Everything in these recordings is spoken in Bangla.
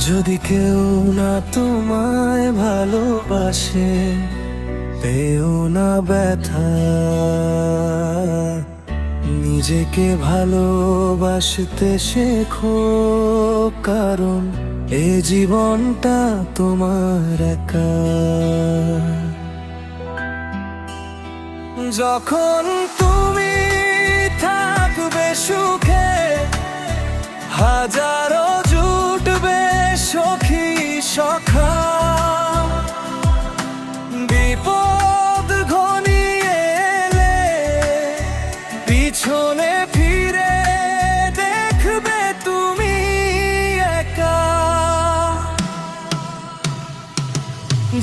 যদি কেউ না তোমায় ভালোবাসে, পেও না ব্যথা। নিজেকে ভালোবাসতে শেখো, কারণ এ জীবনটা তোমার একা। যখন তুমি থাকবে সুখে, হাজারো জুটবে সখী সখা। বিপদ ঘনিয়ে এলে পিছনে ফিরে দেখবে তুমি একা।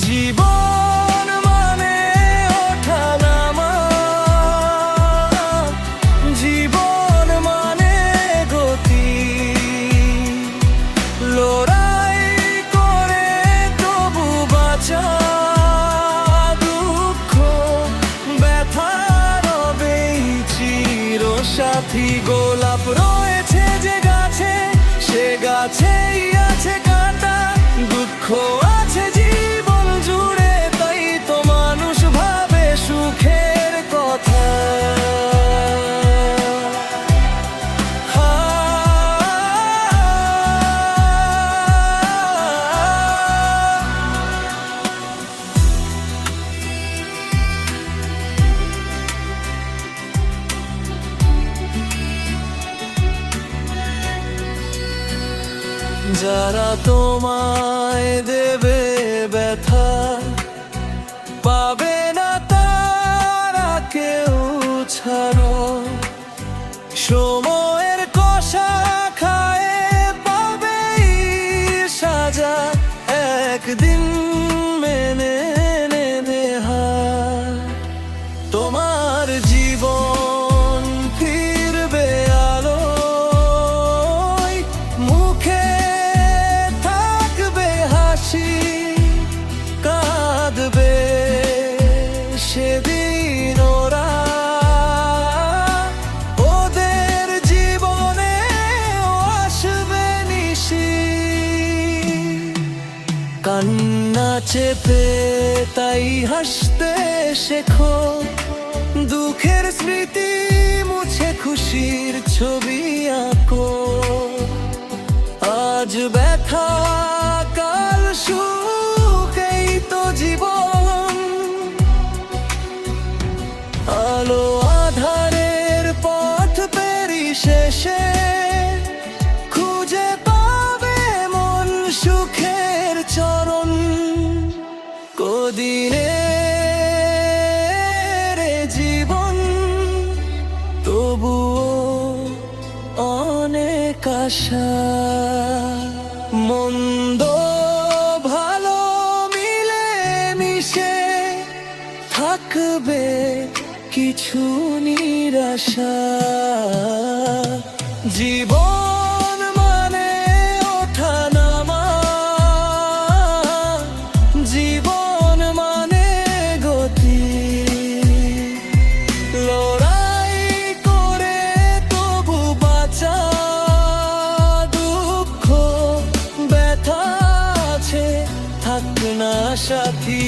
জীবন মানে ওঠানামা, জীবন মানে গতি। লড়াই করে তবু বাঁচা, দুঃখ ব্যথা রবেই চিরসাথী। গোলাপ রয়েছে যে গাছে, সে গাছেই আছে কাঁটা। দুঃখ আছে জীবন জুড়ে, তাই তো মানুষ ভাবে সুখের কথা। যারা তোমায় দেবে ব্যথা, পাবে না তারা কেউ ছাড়ো। সময়ের কষা খায় পাবেই সাজা, একদিন মেনে নেবে হার। তোমার জীবন ফিরবে আলোয়, মুখে থাকবে হাসি। কাঁদবে সেদিন ওরা, ওদের জীবনে আসবে নিশি। কান্না চেপে তাই হাসতে শেখো, দুঃখের স্মৃতি মুছে খুশির ছবি আঁকো। আজ ব্যথা কাল সুখ, এই তো জীবন। আলো আধারের পথ পেরি শেষে খুঁজে পাবে মন সুখের চরণ। কদিনের জীবন, তবুও অনেক আশা। মন্দ ভালো মিলে মিশে থাকবে কিছু নিরাশা। জীবন মানে ওঠানামা, জীবন মানে গতি। লড়াই করে তবু বাঁচা, দুঃখ ব্যথা আছে থাক না সাথী।